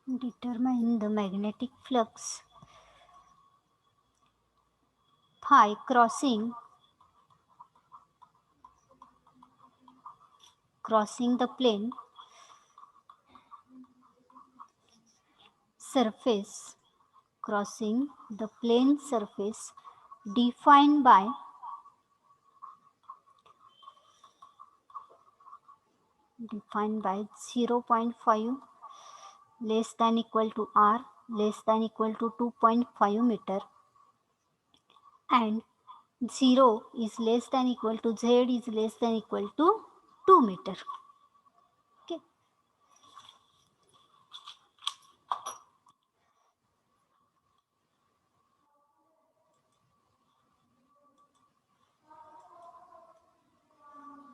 Determine the magnetic flux phi crossing the plane surface defined by 0.5 less than equal to r less than equal to 2.5 meter, and 0 is less than equal to z is less than equal to 2 meter. Okay.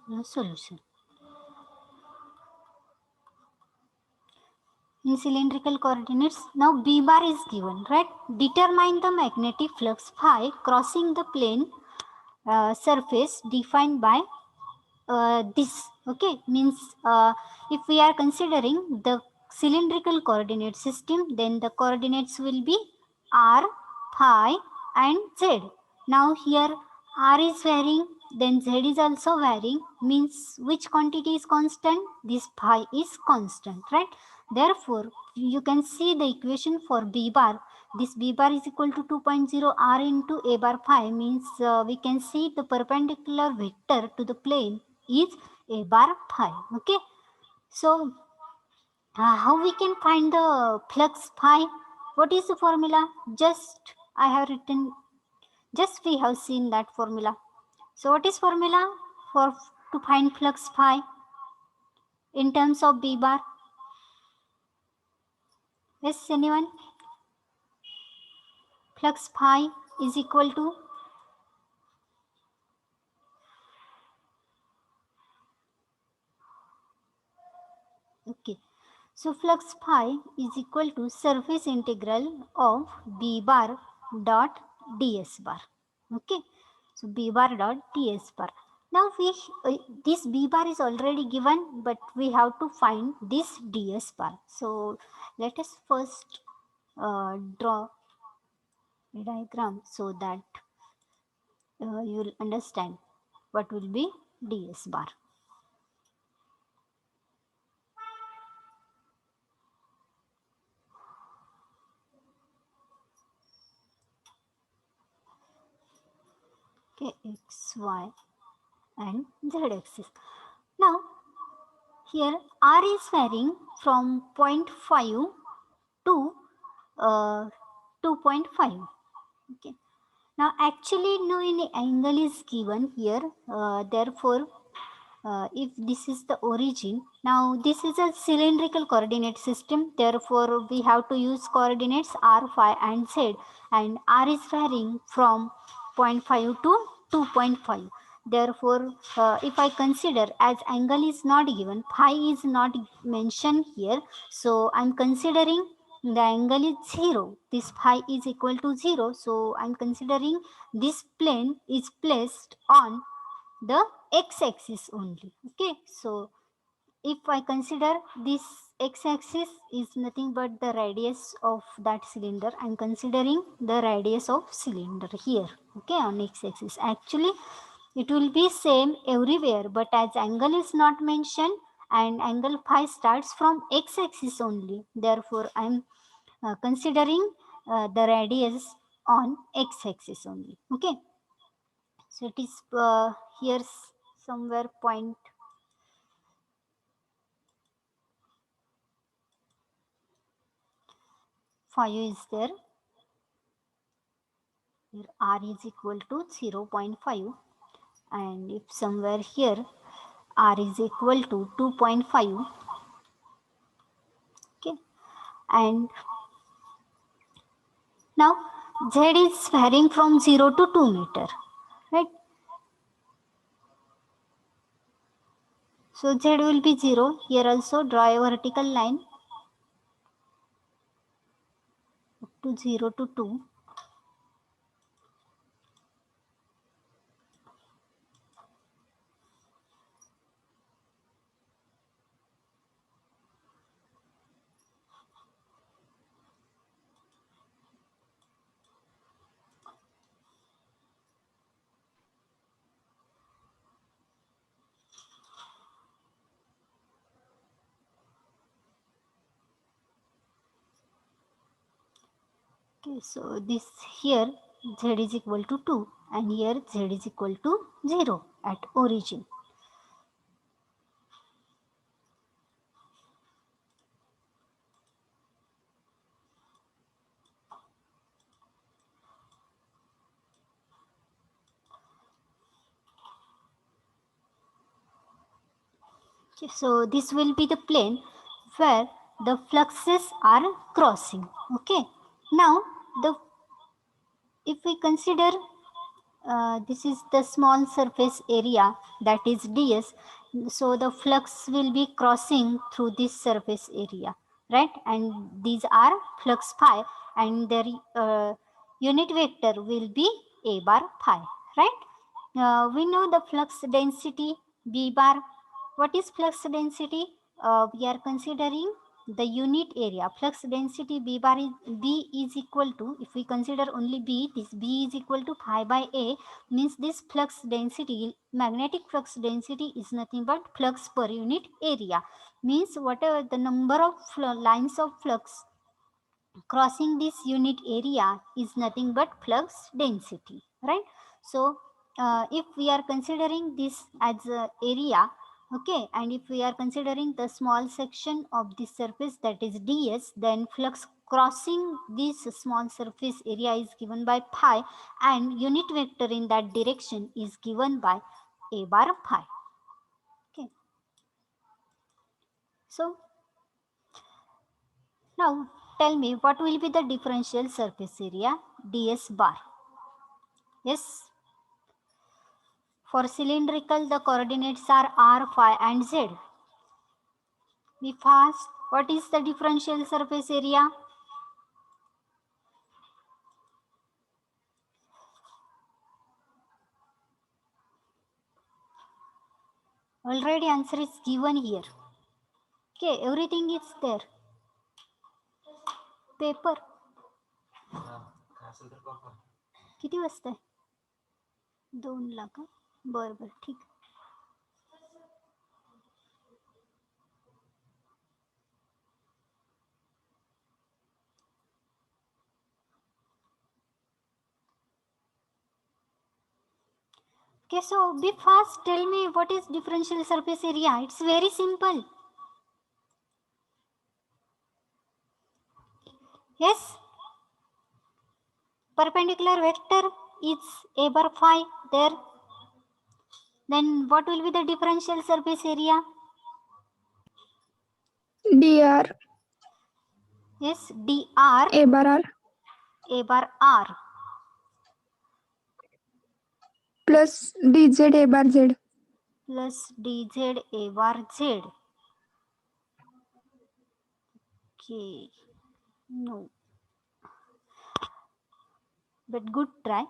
Now solution. In cylindrical coordinates, now b bar is given, right? Determine the magnetic flux phi crossing the plane surface defined by this. Okay, means if we are considering the cylindrical coordinate system, then the coordinates will be r, phi and z. Now here r is varying, then z is also varying, means which quantity is constant? This phi is constant, right? Therefore you can see the equation for b bar. This b bar is equal to 2.0 r into a bar phi, means we can see the perpendicular vector to the plane is a bar phi. Okay, so how we can find the flux phi? What is the formula? Just I have written, just we have seen that formula. So what is formula for to find flux phi in terms of b bar? Yes, anyone? Flux phi is equal to, okay, so flux phi is equal to surface integral of b bar dot ds bar. Okay, so b bar dot ds bar. Now we this b bar is already given, but we have to find this ds bar. So let us first draw a diagram so that you will understand what will be ds bar. Okay, x, y and z axis. Now here r is varying from 0.5 to 2.5. Okay. Now actually no any angle is given here. Therefore, if this is the origin, now this is a cylindrical coordinate system. Therefore, we have to use coordinates r, phi and z, and r is varying from 0.5 to 2.5. Therefore, if I consider as angle is not given, phi is not mentioned here, so I'm considering the angle is 0. This phi is equal to 0, so I'm considering this plane is placed on the x-axis only. Okay, so if I consider this x-axis is nothing but the radius of that cylinder, I'm considering the radius of cylinder here. Okay, on x-axis actually it will be same everywhere, but as angle is not mentioned and angle phi starts from x-axis only, therefore I'm considering the radius on x-axis only. Okay, so it is here somewhere point 5 is there. Here r is equal to 0.5, and if somewhere here r is equal to 2.5. Okay, and now z is varying from 0 to 2 meter, right? So z will be 0. Here also draw a vertical line up to 0 to 2. Okay, so this here z is equal to 2 and here z is equal to 0 at origin. Okay, so this will be the plane where the fluxes are crossing. Okay, now the if we consider this is the small surface area, that is ds, so the flux will be crossing through this surface area, right? And these are flux phi, and their unit vector will be a bar phi, right? We know the flux density b bar. What is flux density? We are considering the unit area. Flux density b bar is b is equal to, if we consider only b, this b is equal to phi by a, means this flux density, magnetic flux density is nothing but flux per unit area, means whatever the number of lines of flux crossing this unit area is nothing but flux density, right? So if we are considering this as a area, okay, and if we are considering the small section of this surface, that is ds, then flux crossing this small surface area is given by phi, and unit vector in that direction is given by a bar phi. Okay, so now tell me, what will be the differential surface area ds bar? Yes, for cylindrical the coordinates are r, phi and z. Be fast. What is the differential surface area? Already answer is given here. Okay, everything is there. Paper. किती वाजता आहे? 2 ला का? बरं बरं ठीक. Okay, so be fast. Tell me what is differential surface area. It's very simple. Yes. Perpendicular vector is a bar phi there. Then what will be the differential surface area? dr Yes, dr a bar r a bar r plus dz a bar z plus dz a bar z. Okay, no, but good try.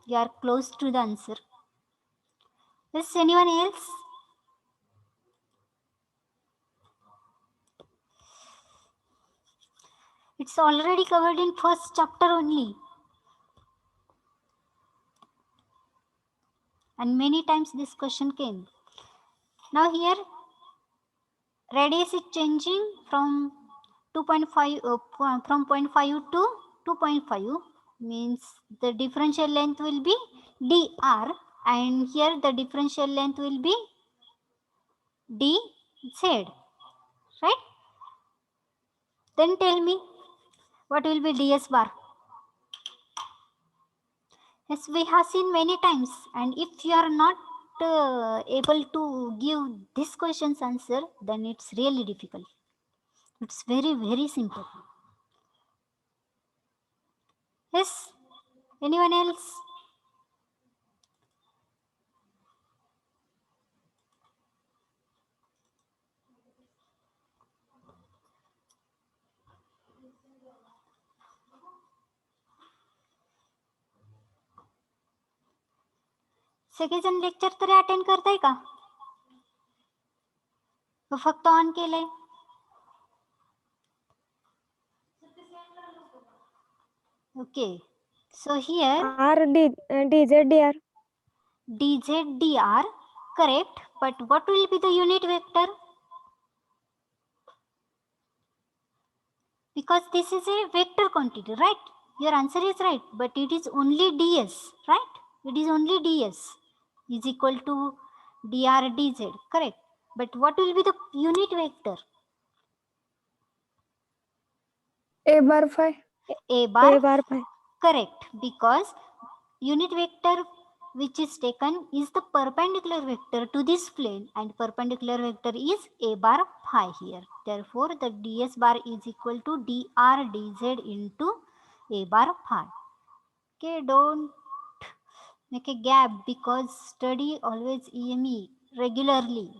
You are close to the answer. Is anyone else? It's already covered in first chapter only. And many times this question came. Now here, radius is changing from 2.5 from 0.5 to 2.5, means the differential length will be dr, and here the differential length will be dz, right? Then tell me, what will be ds bar? Yes, we have seen many times, and if you are not able to give this question's answer, then it's really difficult. It's very, very simple. Yes, anyone else? सगळेजण lecture तरी attend करताय का? फक्त on केलंय? Okay, so here r dz dr dz dr, correct, but what will be the unit vector? Because this is a vector quantity, right? Your answer is right, but it is only ds, right? It is only ds is equal to dr dz, correct? But what will be the unit vector? A bar phi. A bar, A bar phi. correct, because unit vector which is taken is the perpendicular vector to this plane, and perpendicular vector is a bar phi here. Therefore the ds bar is equal to dr dz into a bar phi. Okay, don't make a gap because study always EME regularly.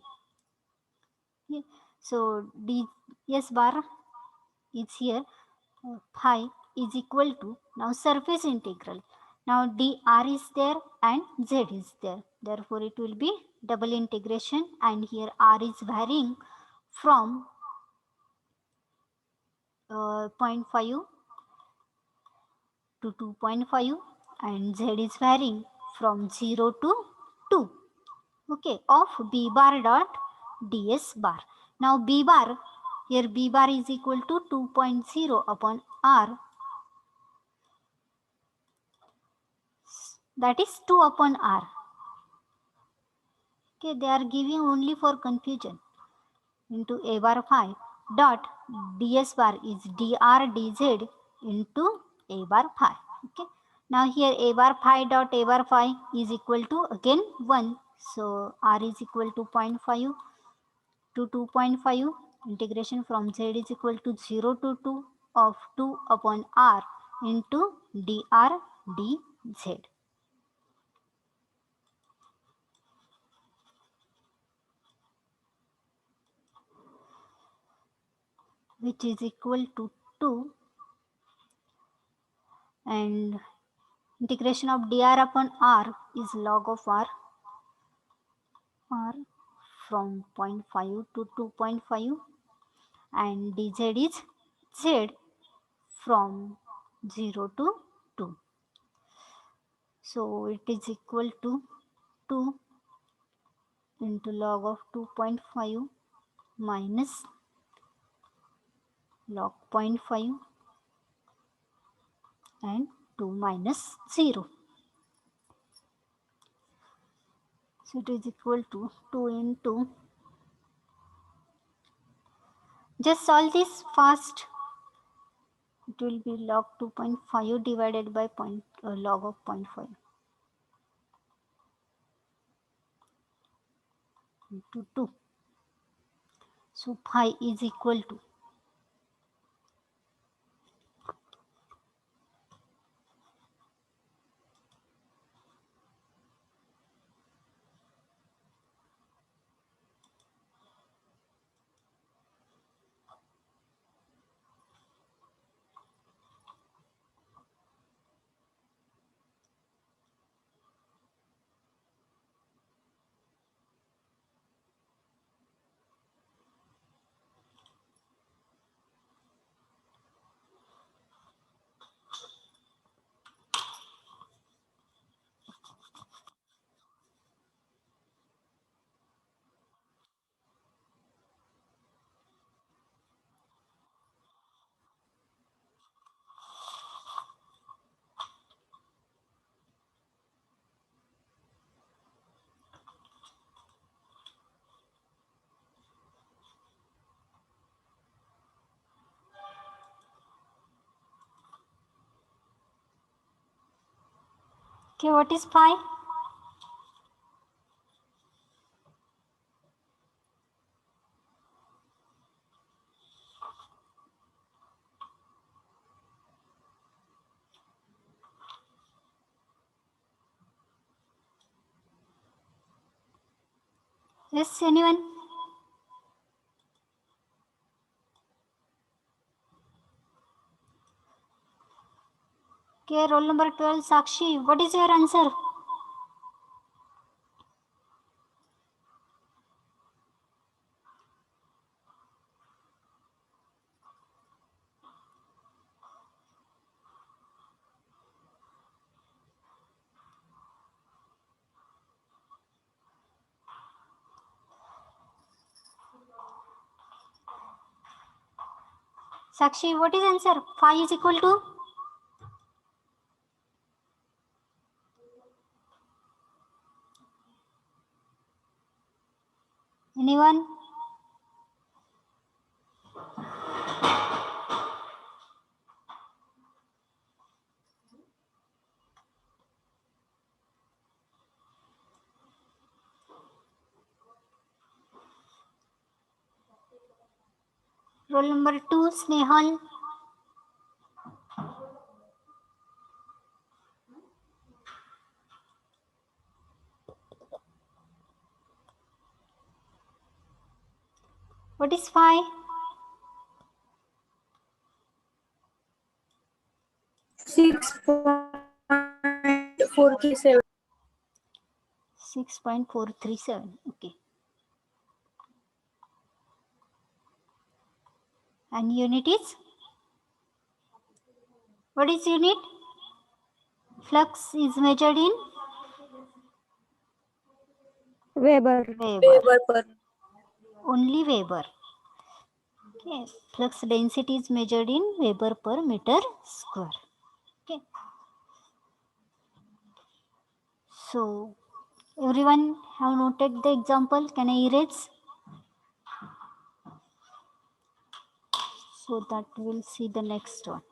Okay, so ds bar is here, phi is equal to, now surface integral. Now dr is there and z is there, therefore it will be double integration, and here r is varying from 0.5 to 2.5, and z is varying from 0 to 2, okay, of b bar dot ds bar. Now b bar, here b bar is equal to 2.0 upon r, that is 2 upon r. Okay, they are giving only for confusion. Into a bar phi dot ds bar is dr dz into a bar phi. Okay, now here a bar phi dot a bar phi is equal to again 1, so r is equal to 0.5 to 2.5, integration from z is equal to 0 to 2 of 2 upon r into dr dz, which is equal to 2, and integration of dr upon r is log of r from 0.5 to 2.5, and dz is z from 0 to 2. So it is equal to 2 into log of 2.5 minus log 0.5 and 2 minus 0. So it is equal to 2 into, just solve this fast, it will be log 2.5 divided by log of 0.5 into 2. So phi is equal to, okay, what is phi? Yes, anyone? Okay, roll number 12, Sakshi, what is your answer? Sakshi, what is answer? Phi is equal to? Anyone? Roll number 2, Snehal. What is phi? 6.437. 6.437. Okay. And unit is? What is unit? Flux is measured in? Weber. Weber. Only Weber. Okay. Flux density is measured in Weber per meter square. Okay. So, everyone have noted the example. Can I erase? So that we'll see the next one.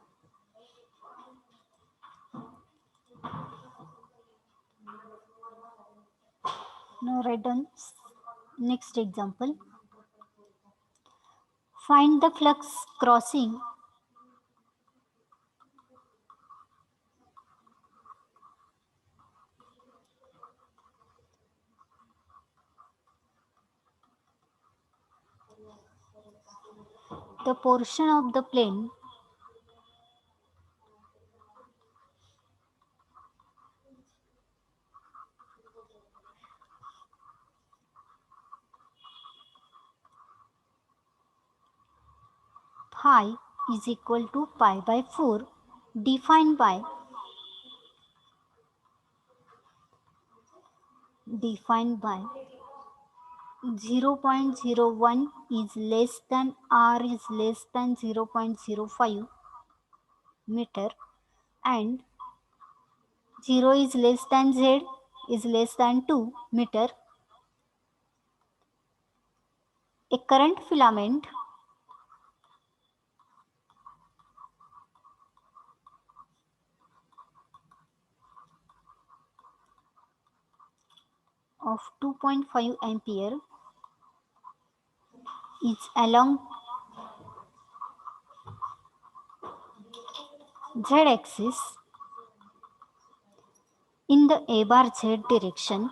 Now write down next example. Find the flux crossing the portion of the plane phi is equal to pi by 4 defined by 0.01 is less than r is less than 0.05 meter and 0 is less than z is less than 2 meter. A current filament of 2.5 ampere is along z-axis in the a bar z direction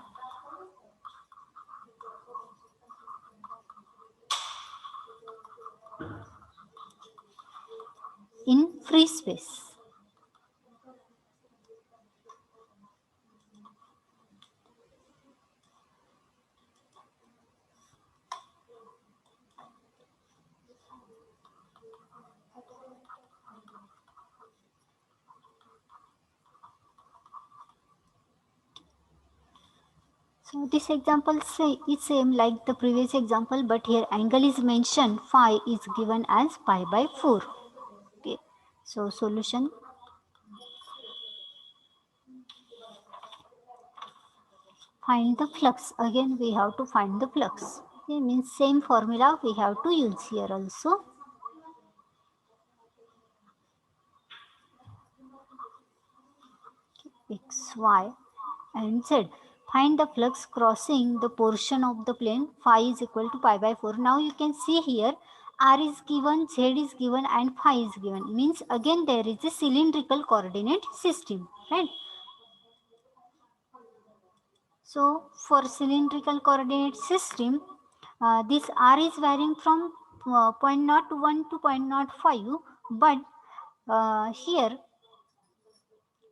in free space. So this example is same like the previous example, but here angle is mentioned. Phi is given as pi by 4. Okay. So solution. Find the flux. Again we have to find the flux. Okay, means same formula we have to use here also. X, Y and Z. Find the flux crossing the portion of the plane phi is equal to pi by 4. Now you can see here r is given, z is given and phi is given. Means again there is a cylindrical coordinate system, right? So for cylindrical coordinate system, this r is varying from 0.01 to 0.05, but here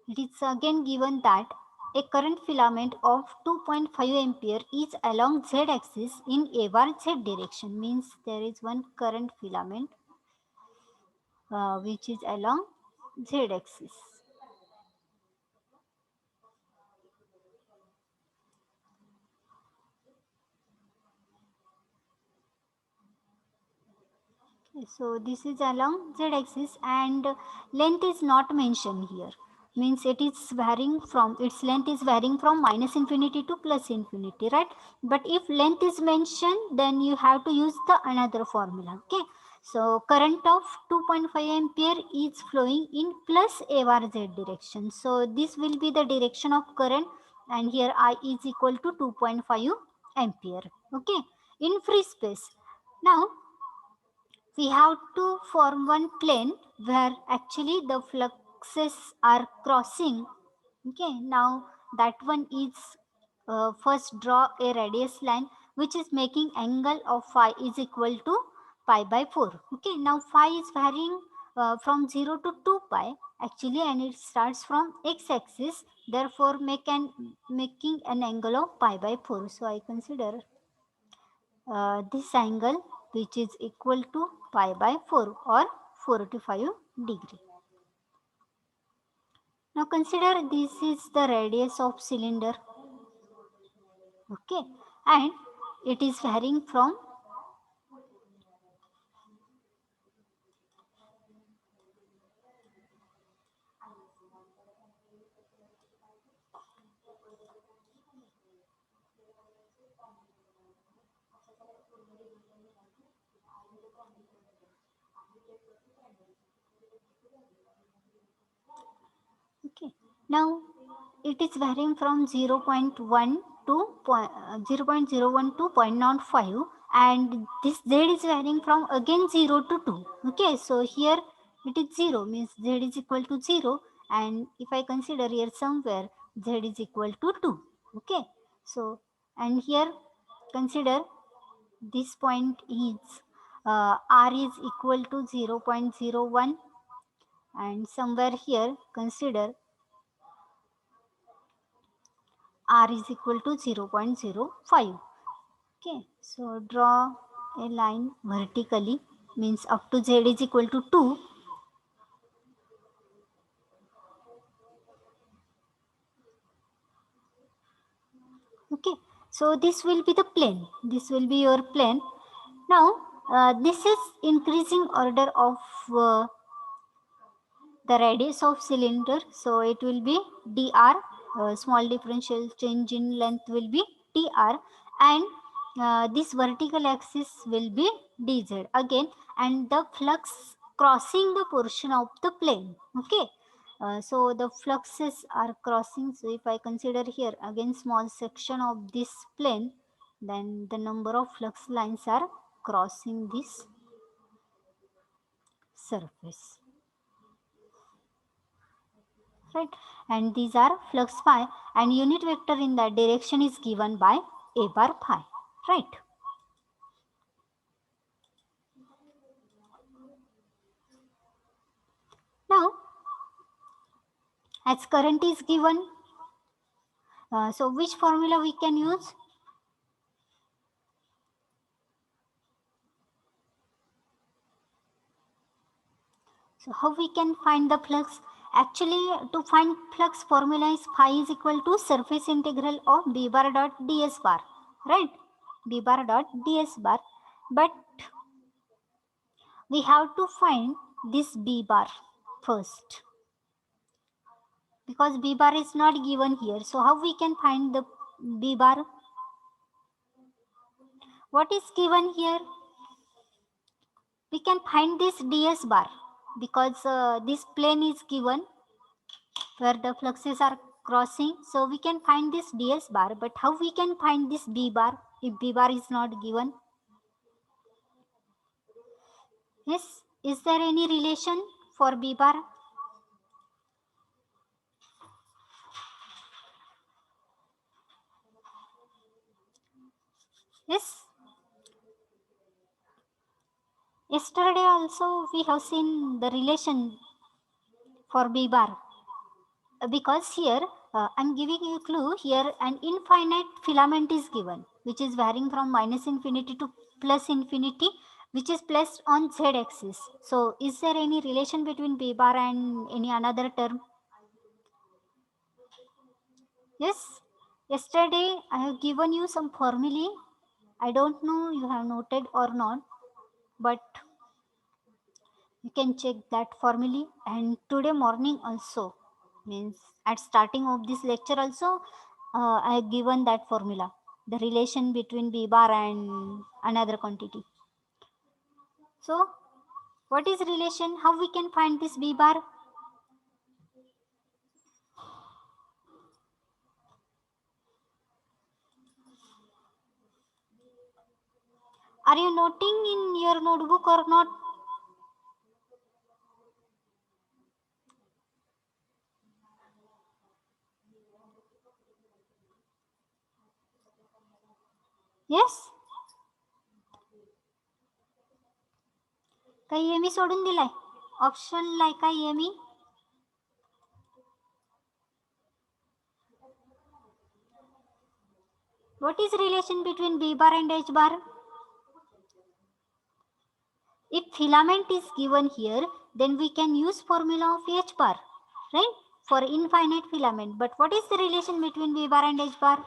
it is again given that a current filament of 2.5 ampere is along z-axis in a bar z direction. Means there is one current filament which is along z-axis. Okay, so this is along z-axis and length is not mentioned here. means it is varying from, its length is varying from minus infinity to plus infinity, right? But if length is mentioned, then you have to use the another formula. Okay, so current of 2.5 ampere is flowing in plus a bar z direction, so this will be the direction of current, and here I is equal to 2.5 ampere. Okay, in free space. Now we have to form one plane where actually the fluxes are crossing. Okay, now that one is, first draw a radius line which is making angle of phi is equal to pi by 4. Okay, now phi is varying from 0 to 2 pi actually, and it starts from x axis, therefore making an angle of pi by 4. So I consider this angle which is equal to pi by 4 or 45 degree. Now consider this is the radius of cylinder. Okay, and it is varying from okay. Now it is varying from 0.1 to 0.01 to 0.05, and this z is varying from again 0 to 2. Okay, so here it is 0 means z is equal to 0, and if I consider here somewhere z is equal to 2. Okay, so and here consider this point is r is equal to 0.01, and somewhere here consider r is equal to 0.05. Okay, so draw a line vertically, means up to z is equal to 2. Okay, so this will be the plane, this will be your plane. Now this is increasing order of the radius of cylinder, so it will be dr, small differential change in length will be dr, and this vertical axis will be dz again, and the flux crossing the portion of the plane. Okay, so the fluxes are crossing, so if I consider here again small section of this plane, then the number of flux lines are crossing this surface, right? And these are flux phi, and unit vector in that direction is given by a bar phi, right? Now as current is given, so which formula we can use? So how we can find the flux? Actually, to find flux, formula is phi is equal to surface integral of b bar dot ds bar, right? B bar dot ds bar, but we have to find this b bar first, because b bar is not given here. So how we can find the b bar? What is given here? We can find this ds bar, because this plane is given where the fluxes are crossing, so we can find this ds bar. But how we can find this b bar if b bar is not given? Yes, is there any relation for b bar? Yes, yesterday also we have seen the relation for b bar. Because here I'm giving you a clue. Here an infinite filament is given which is varying from minus infinity to plus infinity, which is placed on z axis. So is there any relation between b bar and any another term? Yes, yesterday I have given you some formulae. I don't know you have noted or not, but you can check that formulae, and today morning also Means at starting of this lecture also I have given that formula, the relation between b bar and another quantity. So what is relation, how we can find this b bar? Are you noting in your notebook or not? Yes. काही हे मी सोडून दिलाय option ला काही हे मी what is relation between b bar and h bar? If filament is given here, then we can use formula of h bar, right, for infinite filament. But what is the relation between b bar and h bar?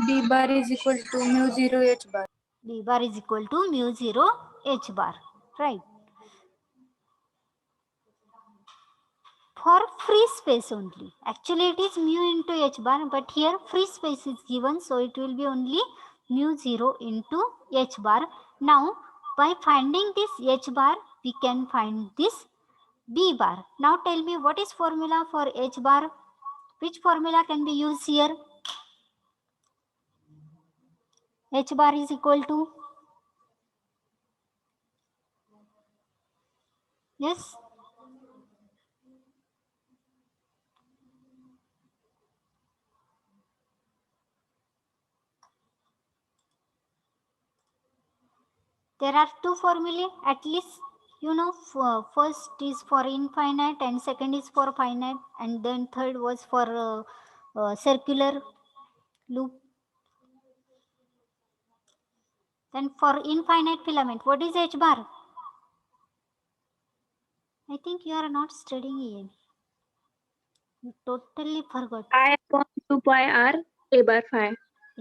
B bar is equal to mu 0 H bar. B bar is equal to mu 0 h bar, right? For free space only. Actually it is mu into h bar, but here free space is given, so it will be only mu 0 into h bar. Now by finding this h bar, we can find this b bar. Now tell me what is formula for h bar? Which formula can be used here? H bar is equal to, yes, there are two formulae at least, you know. First is for infinite and second is for finite, and then third was for circular loop. Then for infinite filament, what is h bar? I think you are not studying EM. You totally forgot. I upon 2 pi r A bar phi.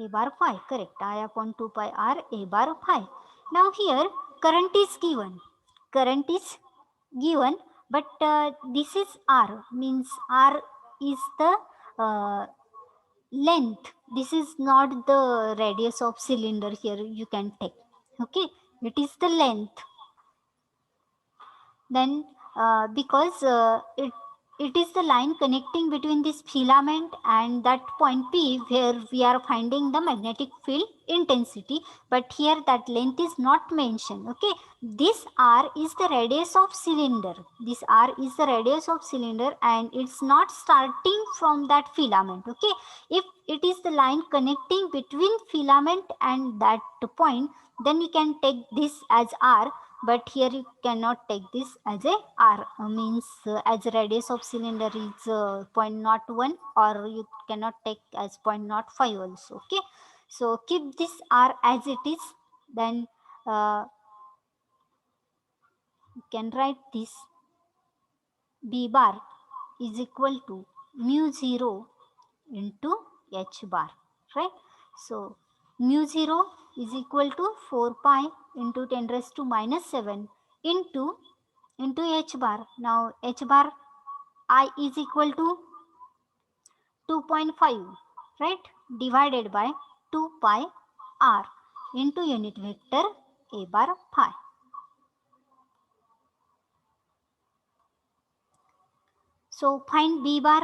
A bar phi, correct. I upon 2 pi r a bar phi. Now here current is given. Current is given, but this is r, means r is the length. This is not the radius of cylinder here you can take. Okay, it is the length. Then because it is the line connecting between this filament and that point P where we are finding the magnetic field intensity, but here that length is not mentioned. Okay, this r is the radius of cylinder. This r is the radius of cylinder and it's not starting from that filament. Okay, if it is the line connecting between filament and that point, then you can take this as r, but here you cannot take this as a r, means as radius of cylinder is 0.01, or you cannot take as 0.05 also. Okay, so keep this r as it is. Then you can write this b bar is equal to mu 0 into h bar, right? So mu 0 is equal to 4 pi into 10 raised to minus 7 into h bar. Now h bar I is equal to 2.5, right, divided by 2 pi r into unit vector a bar phi. So find b bar.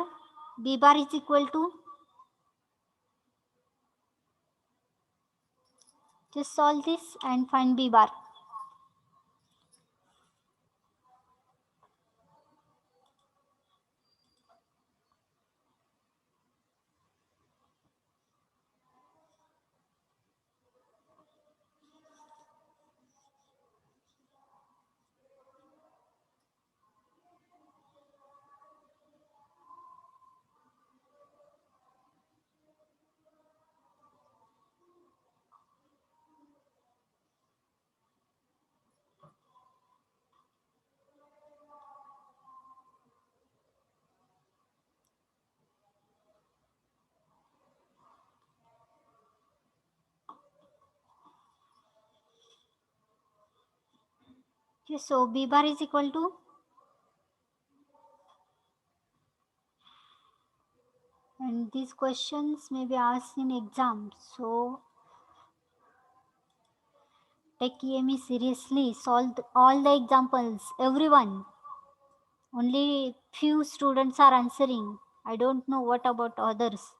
B bar is equal to, just solve this and find b bar. Okay, so B bar is equal to, and these questions may be asked in exam. So take EME seriously. Solve all the examples. Everyone. Only few students are answering. I don't know what about others.